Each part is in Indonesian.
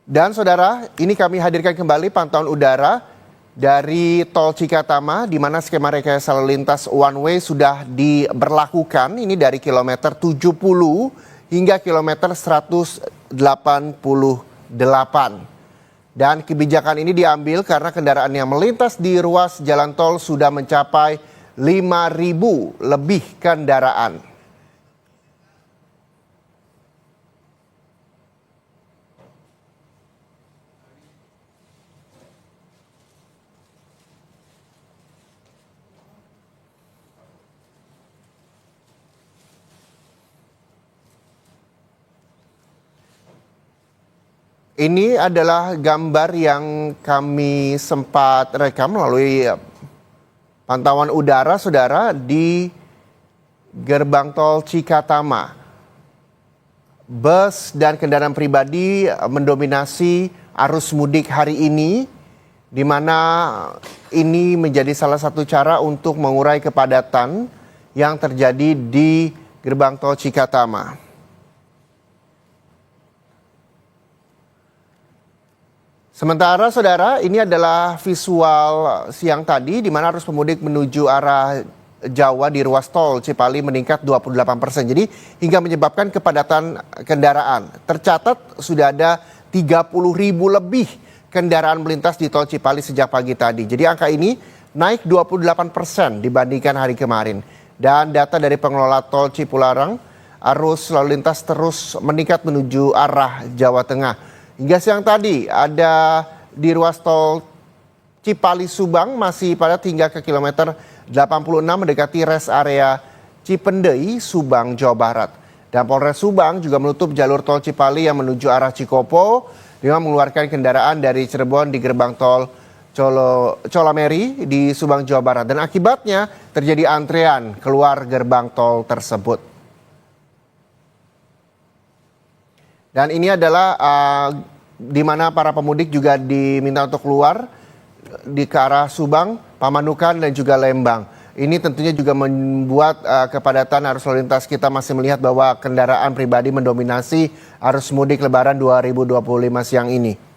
Dan saudara, ini kami hadirkan kembali pantauan udara dari Tol Cikatama, di mana skema rekayasa lalu lintas one way sudah diberlakukan. Ini dari kilometer 70 hingga kilometer 188. Dan kebijakan ini diambil karena kendaraan yang melintas di ruas jalan tol sudah mencapai 5.000 lebih kendaraan. Ini adalah gambar yang kami sempat rekam melalui pantauan udara, saudara, di gerbang tol Cikatama. Bus dan kendaraan pribadi mendominasi arus mudik hari ini, di mana ini menjadi salah satu cara untuk mengurai kepadatan yang terjadi di gerbang tol Cikatama. Sementara saudara, ini adalah visual siang tadi di mana arus pemudik menuju arah Jawa di ruas tol Cipali meningkat 28%. Jadi hingga menyebabkan kepadatan kendaraan. Tercatat sudah ada 30.000 lebih kendaraan melintas di tol Cipali sejak pagi tadi. Jadi angka ini naik 28% dibandingkan hari kemarin. Dan data dari pengelola tol Cipularang, arus lalu lintas terus meningkat menuju arah Jawa Tengah. Hingga siang tadi ada di ruas tol Cipali Subang masih padat hingga ke kilometer 86 mendekati rest area Cipendei, Subang, Jawa Barat. Dan Polres Subang juga menutup jalur tol Cipali yang menuju arah Cikopo dengan mengeluarkan kendaraan dari Cirebon di gerbang tol Colameri di Subang, Jawa Barat. Dan akibatnya terjadi antrean keluar gerbang tol tersebut. Dan ini adalah di mana para pemudik juga diminta untuk keluar ke arah Subang, Pamanukan, dan juga Lembang. Ini tentunya juga membuat kepadatan arus lalu lintas. Kita masih melihat bahwa kendaraan pribadi mendominasi arus mudik Lebaran 2025 siang ini.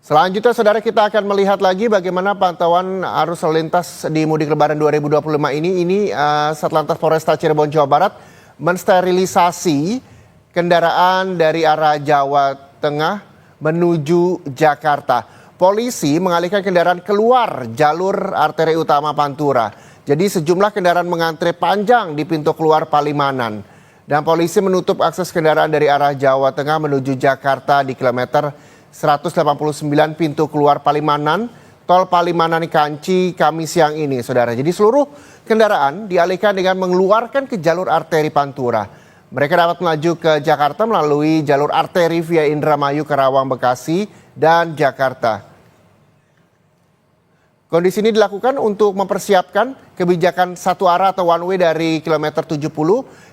Selanjutnya saudara, kita akan melihat lagi bagaimana pantauan arus lalu lintas di mudik Lebaran 2025 ini. Ini Satlantas Polresta Cirebon, Jawa Barat mensterilisasi kendaraan dari arah Jawa Tengah menuju Jakarta. Polisi mengalihkan kendaraan keluar jalur arteri utama Pantura. Jadi sejumlah kendaraan mengantre panjang di pintu keluar Palimanan. Dan polisi menutup akses kendaraan dari arah Jawa Tengah menuju Jakarta di kilometer 189 pintu keluar Palimanan, tol Palimanan Kanci, Kamis siang ini, saudara. Jadi seluruh kendaraan dialihkan dengan mengeluarkan ke jalur arteri Pantura. Mereka dapat melaju ke Jakarta melalui jalur arteri via Indramayu, Karawang, Bekasi, dan Jakarta. Kondisi ini dilakukan untuk mempersiapkan kebijakan satu arah atau one way dari kilometer 70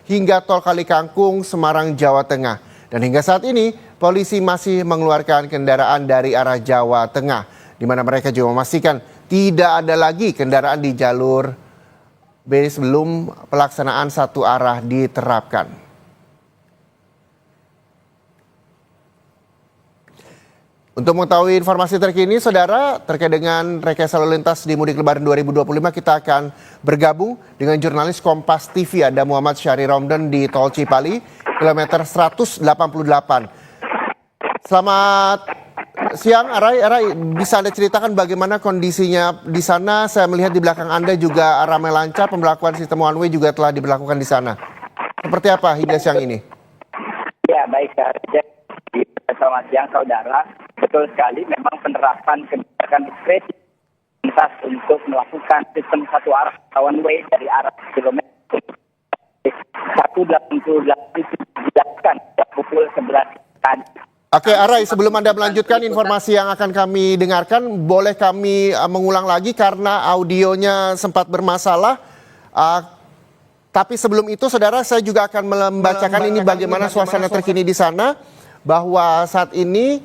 hingga tol Kalikangkung, Semarang, Jawa Tengah. Dan hingga saat ini, polisi masih mengeluarkan kendaraan dari arah Jawa Tengah, di mana mereka juga memastikan tidak ada lagi kendaraan di jalur B sebelum pelaksanaan satu arah diterapkan. Untuk mengetahui informasi terkini, saudara, terkait dengan rekayasa lalu lintas di mudik Lebaran 2025, kita akan bergabung dengan jurnalis Kompas TV, ada Muhammad Syahri Romdan di tol Cipali, kilometer 188. Selamat siang, Arai. Arai, bisa Anda ceritakan bagaimana kondisinya di sana? Saya melihat di belakang Anda juga ramai lancar, pemberlakuan sistem one way juga telah diberlakukan di sana. Seperti apa hingga siang ini? Ya, baik. Selamat siang, saudara. Betul sekali, memang penerapan kebijakan diskresi untuk melakukan sistem satu arah one way dari arah kilometer 188 dilakukan sejak pukul 11 tadi. Oke, Arai, sebelum Anda melanjutkan informasi yang akan kami dengarkan, boleh kami mengulang lagi karena audionya sempat bermasalah. Tapi sebelum itu, saudara, saya juga akan membacakan ini bagaimana suasana terkini di sana. Bahwa saat ini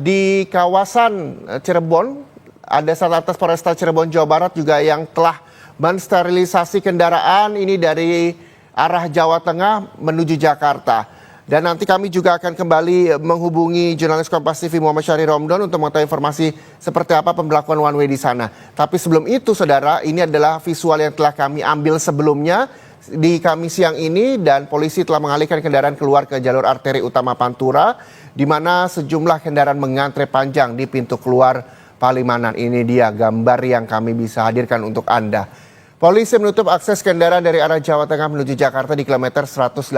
di kawasan Cirebon, ada Satlantas Polresta Cirebon, Jawa Barat juga yang telah mensterilisasi kendaraan ini dari arah Jawa Tengah menuju Jakarta. Dan nanti kami juga akan kembali menghubungi jurnalis Kompas TV Muhammad Syahri Romdon untuk mengetahui informasi seperti apa pemberlakuan one way di sana. Tapi sebelum itu saudara, ini adalah visual yang telah kami ambil sebelumnya di Kamis siang ini, dan polisi telah mengalihkan kendaraan keluar ke jalur arteri utama Pantura, di mana sejumlah kendaraan mengantre panjang di pintu keluar Palimanan. Ini dia gambar yang kami bisa hadirkan untuk Anda. Polisi menutup akses kendaraan dari arah Jawa Tengah menuju Jakarta di kilometer 189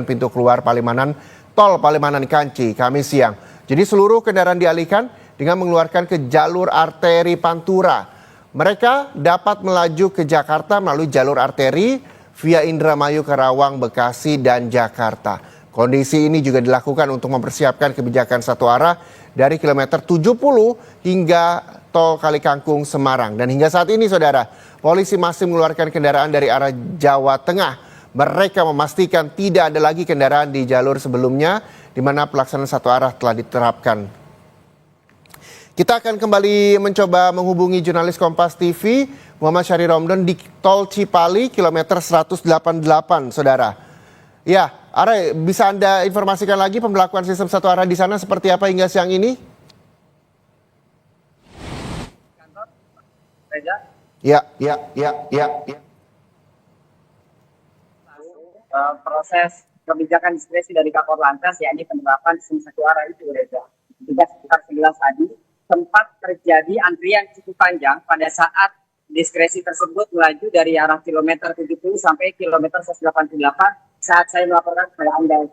pintu keluar Palimanan, tol Palimanan Kanci, Kamis siang. Jadi seluruh kendaraan dialihkan dengan mengeluarkan ke jalur arteri Pantura. Mereka dapat melaju ke Jakarta melalui jalur arteri via Indramayu, Karawang, Bekasi, dan Jakarta. Kondisi ini juga dilakukan untuk mempersiapkan kebijakan satu arah dari kilometer 70 hingga tol Kalikangkung, Semarang. Dan hingga saat ini saudara, polisi masih mengeluarkan kendaraan dari arah Jawa Tengah. Mereka memastikan tidak ada lagi kendaraan di jalur sebelumnya di mana pelaksanaan satu arah telah diterapkan. Kita akan kembali mencoba menghubungi jurnalis Kompas TV Muhammad Syahri Romdon di tol Cipali kilometer 188 saudara. Ya, Are, bisa Anda informasikan lagi pemberlakuan sistem satu arah di sana seperti apa hingga siang ini? Ya. Proses kebijakan diskresi dari Kakor Lantas, yakni penerapan sistem satu arah itu, Reza. Juga sekitar 11 tadi, sempat terjadi antrian cukup panjang pada saat diskresi tersebut melaju dari arah kilometer 70 sampai kilometer 188 saat saya melaporkan kepada Anda.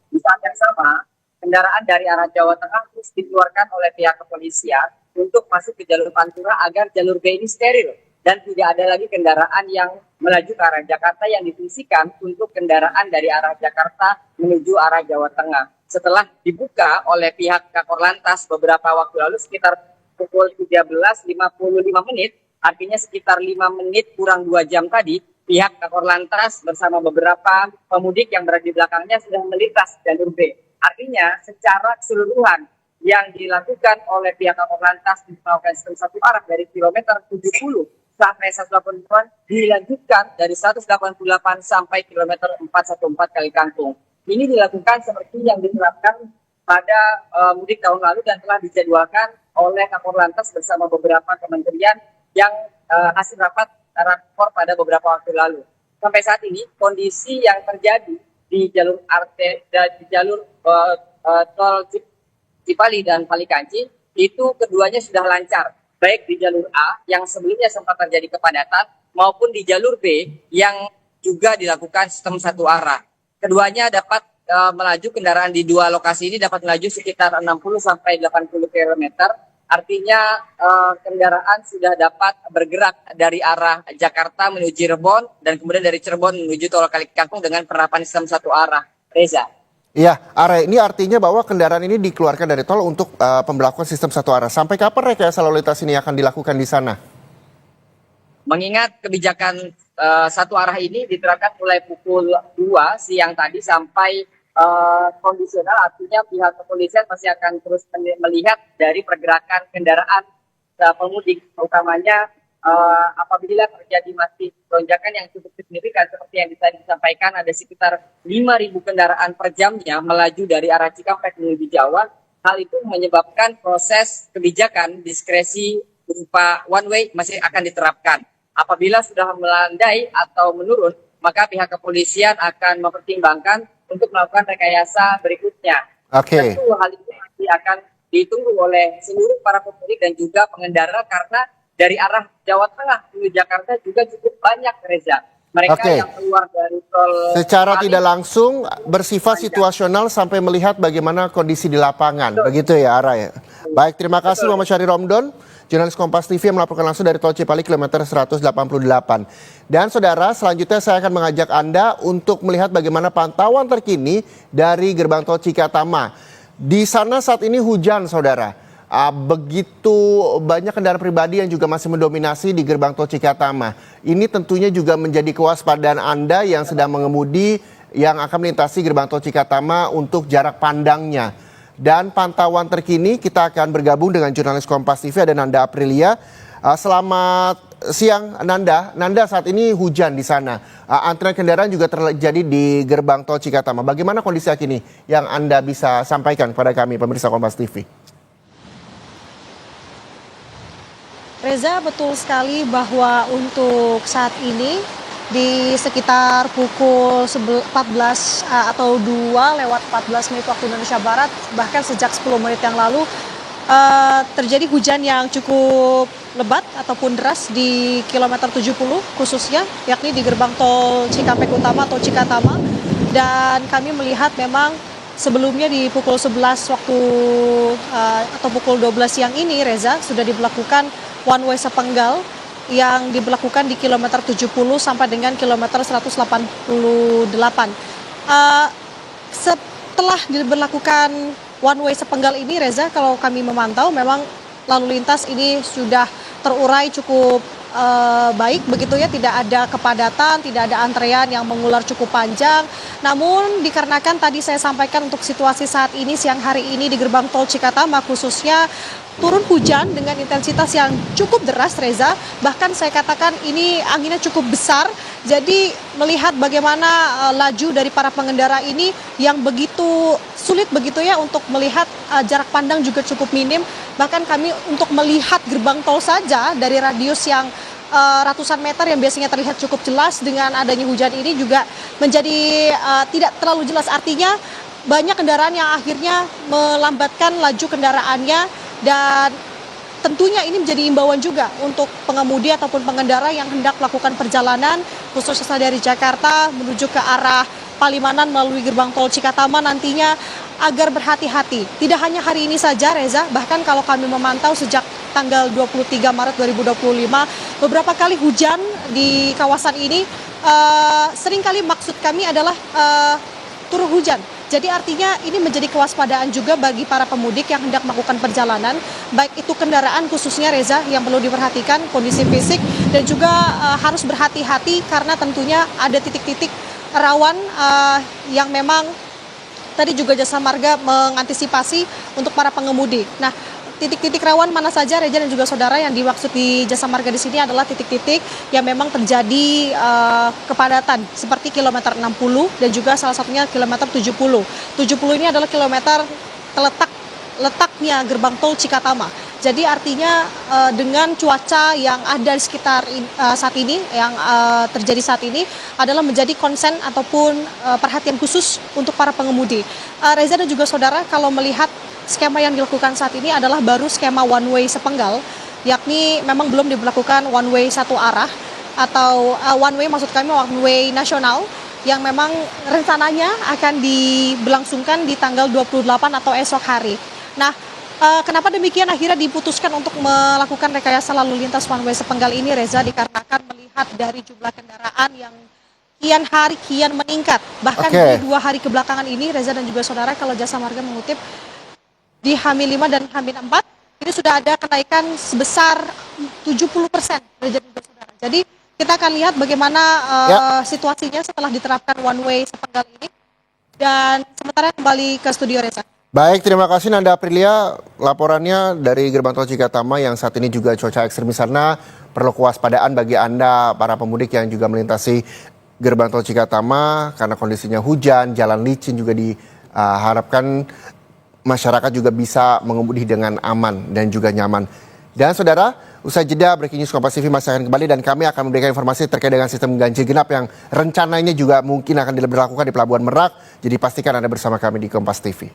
Di saat yang sama, kendaraan dari arah Jawa Tengah terus dikeluarkan oleh pihak kepolisian untuk masuk ke jalur Pantura agar jalur B ini steril dan tidak ada lagi kendaraan yang melaju ke arah Jakarta yang difungsikan untuk kendaraan dari arah Jakarta menuju arah Jawa Tengah. Setelah dibuka oleh pihak Kakor Lantas beberapa waktu lalu sekitar pukul 13.55 menit, artinya sekitar 5 menit kurang 2 jam tadi, pihak Kakor Lantas bersama beberapa pemudik yang berada di belakangnya sudah melintas jalur B. Artinya secara keseluruhan yang dilakukan oleh pihak Kakor Lantas melakukan sistem satu arah dari kilometer 70 sampai 188 dilanjutkan dari 188 sampai kilometer 414 Kalikangkung. Ini dilakukan seperti yang diterapkan pada mudik tahun lalu dan telah dijadwalkan oleh Kakor Lantas bersama beberapa kementerian yang hasil rapat rakor pada beberapa waktu lalu. Sampai saat ini kondisi yang terjadi di jalur tol Cipali dan Palikanci itu keduanya sudah lancar, baik di jalur A yang sebelumnya sempat terjadi kepadatan maupun di jalur B yang juga dilakukan sistem satu arah. Keduanya dapat melaju, kendaraan di dua lokasi ini dapat melaju sekitar 60 sampai 80 km. Artinya kendaraan sudah dapat bergerak dari arah Jakarta menuju Cirebon dan kemudian dari Cirebon menuju tol Kalikangkung dengan penerapan sistem satu arah. Reza. Iya, Are, ini artinya bahwa kendaraan ini dikeluarkan dari tol untuk pemberlakuan sistem satu arah. Sampai kapan rekayasa lalu lintas ini akan dilakukan di sana? Mengingat kebijakan satu arah ini diterapkan mulai pukul 2 siang tadi sampai kondisional, artinya pihak kepolisian masih akan terus melihat dari pergerakan kendaraan pemudik, utamanya apabila terjadi masih lonjakan yang cukup signifikan seperti yang tadi disampaikan, ada sekitar 5.000 kendaraan per jamnya melaju dari arah Cikampek menuju Jawa. Hal itu menyebabkan proses kebijakan diskresi berupa one way masih akan diterapkan. Apabila sudah melandai atau menurun, maka pihak kepolisian akan mempertimbangkan untuk melakukan rekayasa berikutnya. Oke. Tentu hal itu masih akan ditunggu oleh seluruh para pemudik dan juga pengendara karena dari arah Jawa Tengah menuju Jakarta juga cukup banyak, Reza. Mereka yang keluar dari tol secara tidak langsung bersifat situasional sampai melihat bagaimana kondisi di lapangan. Begitu ya, Ara ya. Baik, terima kasih Muhammad Syahri Romdon, jurnalis Kompas TV yang melaporkan langsung dari tol Cipali kilometer 188. Dan saudara, selanjutnya saya akan mengajak Anda untuk melihat bagaimana pantauan terkini dari gerbang tol Cikatama. Di sana saat ini hujan, saudara. Begitu banyak kendaraan pribadi yang juga masih mendominasi di gerbang tol Cikatama. Ini tentunya juga menjadi kewaspadaan Anda yang sedang mengemudi yang akan melintasi gerbang tol Cikatama untuk jarak pandangnya. Dan pantauan terkini kita akan bergabung dengan jurnalis Kompas TV ada Nanda Aprilia. Selamat siang Nanda. Nanda, saat ini hujan di sana. Antrian kendaraan juga terjadi di gerbang tol Cikatama. Bagaimana kondisi kini yang Anda bisa sampaikan kepada kami pemirsa Kompas TV? Reza, betul sekali bahwa untuk saat ini di sekitar pukul 14 atau 2 lewat 14 menit waktu Indonesia Barat, bahkan sejak 10 menit yang lalu terjadi hujan yang cukup lebat ataupun deras di kilometer 70 khususnya, yakni di gerbang tol Cikampek Utama atau Cikatama. Dan kami melihat memang sebelumnya di pukul 11 waktu atau pukul 12 siang ini, Reza, sudah diberlakukan one way sepenggal yang diberlakukan di kilometer 70 sampai dengan kilometer 188. Setelah diberlakukan one way sepenggal ini, Reza, kalau kami memantau memang lalu lintas ini sudah terurai cukup baik begitu ya, tidak ada kepadatan, tidak ada antrean yang mengular cukup panjang. Namun dikarenakan tadi saya sampaikan untuk situasi saat ini siang hari ini di gerbang tol Cikatama khususnya turun hujan dengan intensitas yang cukup deras, Reza. Bahkan saya katakan ini anginnya cukup besar. Jadi melihat bagaimana laju dari para pengendara ini yang begitu sulit begitu ya untuk melihat, jarak pandang juga cukup minim. Bahkan kami untuk melihat gerbang tol saja dari radius yang ratusan meter yang biasanya terlihat cukup jelas, dengan adanya hujan ini juga menjadi tidak terlalu jelas. Artinya banyak kendaraan yang akhirnya melambatkan laju kendaraannya, dan tentunya ini menjadi imbauan juga untuk pengemudi ataupun pengendara yang hendak melakukan perjalanan khususnya dari Jakarta menuju ke arah Palimanan melalui gerbang tol Cikatama nantinya agar berhati-hati. Tidak hanya hari ini saja, Reza, bahkan kalau kami memantau sejak tanggal 23 Maret 2025 beberapa kali hujan di kawasan ini, seringkali maksud kami adalah turun hujan. Jadi artinya ini menjadi kewaspadaan juga bagi para pemudik yang hendak melakukan perjalanan, baik itu kendaraan khususnya, Reza, yang perlu diperhatikan kondisi fisik, dan juga harus berhati-hati karena tentunya ada titik-titik rawan yang memang tadi juga Jasa Marga mengantisipasi untuk para pengemudi. Nah, titik-titik rawan mana saja, Reza dan juga saudara, yang dimaksud di Jasa Marga di sini adalah titik-titik yang memang terjadi kepadatan seperti kilometer 60 dan juga salah satunya kilometer 70. 70 ini adalah kilometer letaknya gerbang tol Cikatama. Jadi artinya dengan cuaca yang ada di sekitar saat ini, yang terjadi saat ini adalah menjadi konsen ataupun perhatian khusus untuk para pengemudi. Reza dan juga saudara, kalau melihat skema yang dilakukan saat ini adalah baru skema one way sepenggal, yakni memang belum diberlakukan one way satu arah atau one way, maksud kami one way nasional, yang memang rencananya akan diberlangsungkan di tanggal 28 atau esok hari. Nah, kenapa demikian akhirnya diputuskan untuk melakukan rekayasa lalu lintas one way sepenggal ini, Reza, dikarenakan melihat dari jumlah kendaraan yang kian hari kian meningkat. Bahkan di 2 hari kebelakangan ini, Reza dan juga saudara, kalau Jasa Marga mengutip di H-5 dan H-4 ini sudah ada kenaikan sebesar 70%, Reza dan juga saudara. Jadi kita akan lihat bagaimana situasinya setelah diterapkan one way sepenggal ini. Dan sementara kembali ke studio, Reza. Baik, terima kasih Nanda Aprilia, laporannya dari gerbang tol Cikatama yang saat ini juga cuaca ekstrim di sana. Perlu kewaspadaan bagi Anda para pemudik yang juga melintasi gerbang tol Cikatama karena kondisinya hujan, jalan licin, juga diharapkan masyarakat juga bisa mengemudi dengan aman dan juga nyaman. Dan saudara, usai jeda Breaking News Kompas TV masih akan kembali dan kami akan memberikan informasi terkait dengan sistem ganjil genap yang rencananya juga mungkin akan diberlakukan di Pelabuhan Merak. Jadi pastikan Anda bersama kami di Kompas TV.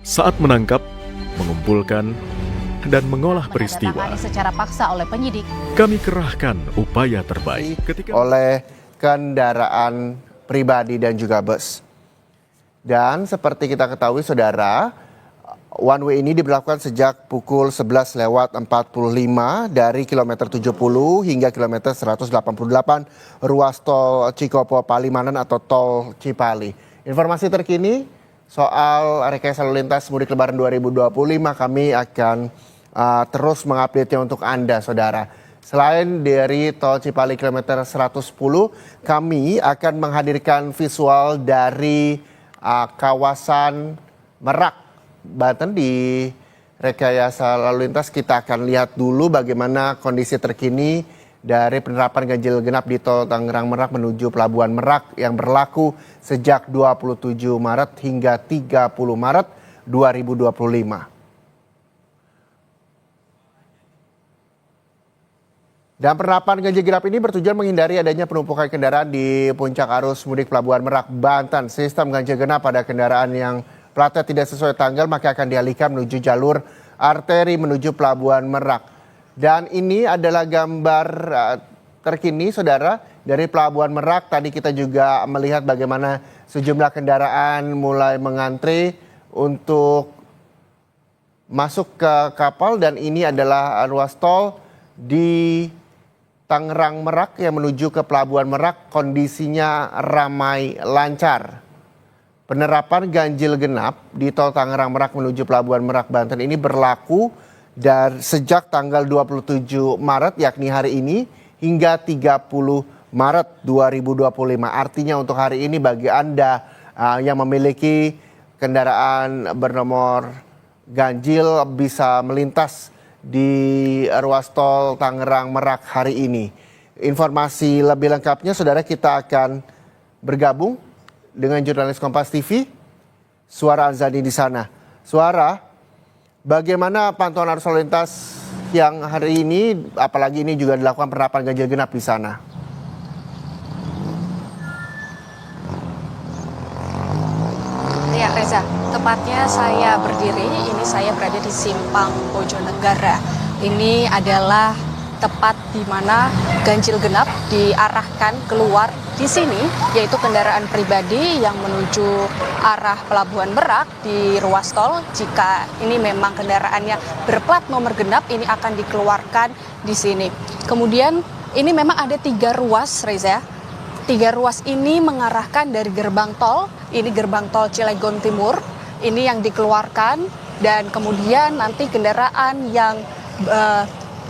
Saat menangkap, mengumpulkan, dan mengolah peristiwa, Menandatangani secara paksa oleh penyidik. kami kerahkan upaya terbaik ketika oleh kendaraan pribadi dan juga bus. Dan seperti kita ketahui saudara, one way ini diberlakukan sejak pukul 11:45 dari kilometer 70 hingga kilometer 188 ruas tol Cikopo Palimanan atau tol Cipali. Informasi terkini soal rekayasa lalu lintas mudik lebaran 2025 kami akan terus mengupdate-nya untuk Anda saudara. Selain dari tol Cipali kilometer 110, kami akan menghadirkan visual dari kawasan Merak, Banten di rekayasa lalu lintas. Kita akan lihat dulu bagaimana kondisi terkini dari penerapan ganjil genap di tol Tangerang Merak menuju Pelabuhan Merak yang berlaku sejak 27 Maret hingga 30 Maret 2025. Dan penerapan ganjil genap ini bertujuan menghindari adanya penumpukan kendaraan di puncak arus mudik Pelabuhan Merak, Banten. Sistem ganjil genap pada kendaraan yang platnya tidak sesuai tanggal maka akan dialihkan menuju jalur arteri menuju Pelabuhan Merak. Dan ini adalah gambar terkini saudara dari Pelabuhan Merak. Tadi kita juga melihat bagaimana sejumlah kendaraan mulai mengantri untuk masuk ke kapal dan ini adalah ruas tol di Tangerang Merak yang menuju ke Pelabuhan Merak, kondisinya ramai lancar. Penerapan ganjil genap di tol Tangerang Merak menuju Pelabuhan Merak Banten ini berlaku dari sejak tanggal 27 Maret yakni hari ini hingga 30 Maret 2025. Artinya untuk hari ini bagi Anda yang memiliki kendaraan bernomor ganjil bisa melintas di ruas tol Tangerang Merak hari ini. Informasi lebih lengkapnya saudara kita akan bergabung dengan jurnalis Kompas TV, Suara Anzani di sana. Suara, bagaimana pantauan arus lalu lintas yang hari ini, apalagi ini juga dilakukan penerapan ganjil genap di sana? Ya Reza, tepatnya saya berdiri, ini saya berada di Simpang Bojonegara. Ini adalah tepat di mana ganjil genap diarahkan keluar di sini, yaitu kendaraan pribadi yang menuju arah Pelabuhan Merak di ruas tol. Jika ini memang kendaraannya berplat nomor genap, ini akan dikeluarkan di sini. Kemudian ini memang ada 3 ruas, Reza. 3 ruas ini mengarahkan dari gerbang tol, ini gerbang tol Cilegon Timur, ini yang dikeluarkan dan kemudian nanti kendaraan yang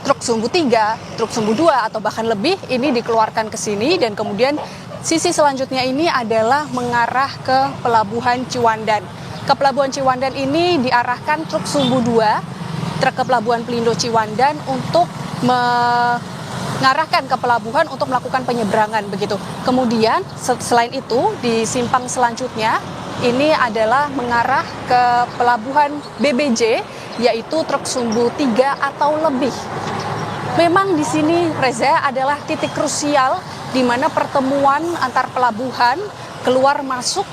truk sumbu 3, truk sumbu 2 atau bahkan lebih ini dikeluarkan ke sini dan kemudian sisi selanjutnya ini adalah mengarah ke Pelabuhan Ciwandan. Ke Pelabuhan Ciwandan ini diarahkan truk sumbu 2, truk ke Pelabuhan Pelindo Ciwandan untuk mengarahkan ke pelabuhan untuk melakukan penyeberangan begitu. Kemudian selain itu di simpang selanjutnya ini adalah mengarah ke Pelabuhan BBJ yaitu truk sumbu 3 atau lebih. Memang di sini Reza adalah titik krusial di mana pertemuan antar pelabuhan keluar masuk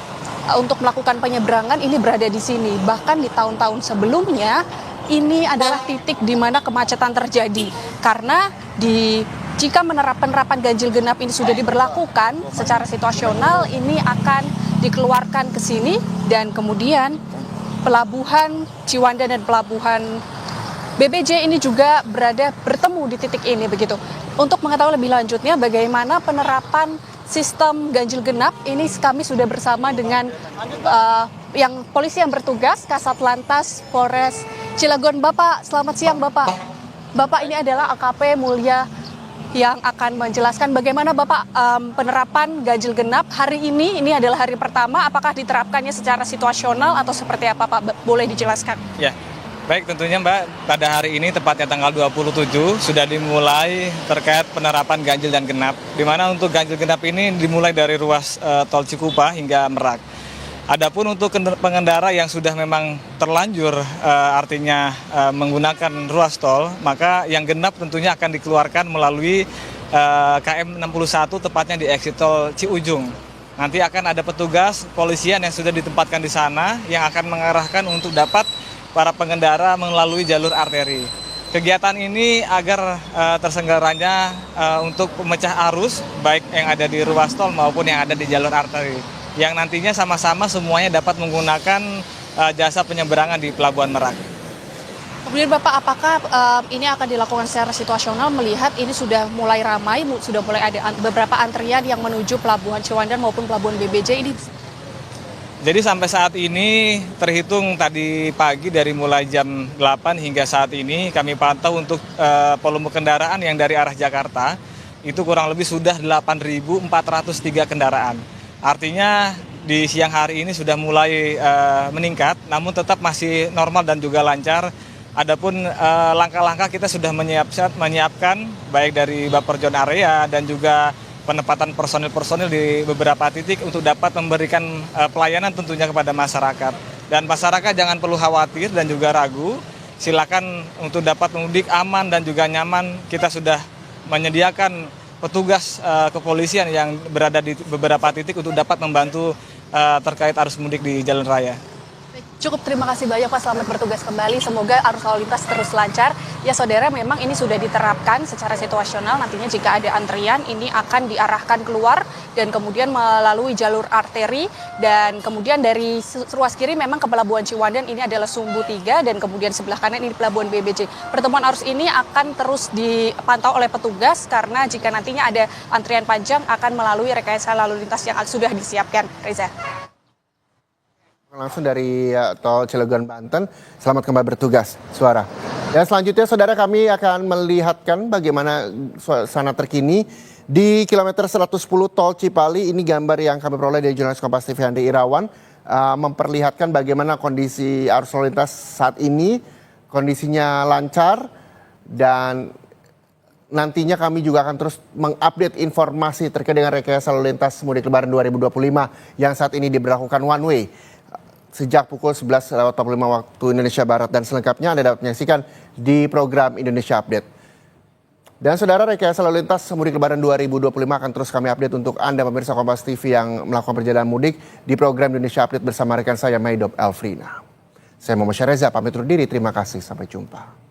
untuk melakukan penyeberangan ini berada di sini. Bahkan di tahun-tahun sebelumnya ini adalah titik di mana kemacetan terjadi karena jika penerapan ganjil genap ini sudah diberlakukan secara situasional ini akan dikeluarkan ke sini dan kemudian Pelabuhan Ciwandan dan Pelabuhan BBJ ini juga bertemu di titik ini begitu. Untuk mengetahui lebih lanjutnya bagaimana penerapan sistem ganjil genap ini kami sudah bersama dengan yang polisi yang bertugas Kasat Lantas Polres Cilegon. Bapak, selamat siang Bapak. Bapak ini adalah AKP Mulya yang akan menjelaskan bagaimana Bapak penerapan ganjil genap hari ini adalah hari pertama, apakah diterapkannya secara situasional atau seperti apa Pak? Boleh dijelaskan? Ya, baik tentunya Mbak, pada hari ini tepatnya tanggal 27 sudah dimulai terkait penerapan ganjil dan genap, di mana untuk ganjil genap ini dimulai dari ruas tol Cikupa hingga Merak. Adapun untuk pengendara yang sudah memang terlanjur artinya menggunakan ruas tol, maka yang genap tentunya akan dikeluarkan melalui KM 61 tepatnya di exit tol Ciujung. Nanti akan ada petugas polisian yang sudah ditempatkan di sana yang akan mengarahkan untuk dapat para pengendara melalui jalur arteri. Kegiatan ini agar terselenggaranya untuk pemecah arus baik yang ada di ruas tol maupun yang ada di jalur arteri. Yang nantinya sama-sama semuanya dapat menggunakan jasa penyeberangan di Pelabuhan Merak. Kemudian Bapak, apakah ini akan dilakukan secara situasional melihat ini sudah mulai ramai, sudah mulai ada beberapa antrian yang menuju Pelabuhan Ciwandan maupun Pelabuhan BBJ ini? Jadi sampai saat ini terhitung tadi pagi dari mulai jam 8 hingga saat ini kami pantau untuk volume kendaraan yang dari arah Jakarta itu kurang lebih sudah 8.403 kendaraan. Artinya di siang hari ini sudah mulai meningkat, namun tetap masih normal dan juga lancar. Adapun langkah-langkah kita sudah menyiapkan baik dari Baperjon area dan juga penempatan personil-personil di beberapa titik untuk dapat memberikan pelayanan tentunya kepada masyarakat. Dan masyarakat jangan perlu khawatir dan juga ragu, silakan untuk dapat mudik aman dan juga nyaman. Kita sudah menyediakan petugas kepolisian yang berada di beberapa titik untuk dapat membantu terkait arus mudik di jalan raya. Cukup, terima kasih banyak Pak, selamat bertugas kembali. Semoga arus lalu lintas terus lancar. Ya saudara, memang ini sudah diterapkan secara situasional. Nantinya jika ada antrian ini akan diarahkan keluar dan kemudian melalui jalur arteri. Dan kemudian dari ruas kiri memang ke Pelabuhan Ciwandan ini adalah Sumbu 3 dan kemudian sebelah kanan ini Pelabuhan BBJ. Pertemuan arus ini akan terus dipantau oleh petugas karena jika nantinya ada antrian panjang akan melalui rekayasa lalu lintas yang sudah disiapkan. Reza. Langsung dari tol Cilegon, Banten. Selamat kembali bertugas, Suara. Dan selanjutnya, saudara, kami akan melihatkan bagaimana suasana terkini di kilometer 110 tol Cipali. Ini gambar yang kami peroleh dari jurnalis Kompas TV Andri Irawan, memperlihatkan bagaimana kondisi arus lalu lintas saat ini. Kondisinya lancar dan nantinya kami juga akan terus mengupdate informasi terkait dengan rekayasa lalu lintas mudik Lebaran 2025 yang saat ini diberlakukan one way sejak pukul 11.45 waktu Indonesia Barat, dan selengkapnya Anda dapat menyaksikan di program Indonesia Update. Dan saudara, rekayasa lalu lintas mudik Lebaran 2025 akan terus kami update untuk Anda pemirsa Kompas TV yang melakukan perjalanan mudik di program Indonesia Update bersama rekan saya Maidob Elfrina. Saya Muhammad Syareza pamit undur diri, terima kasih, sampai jumpa.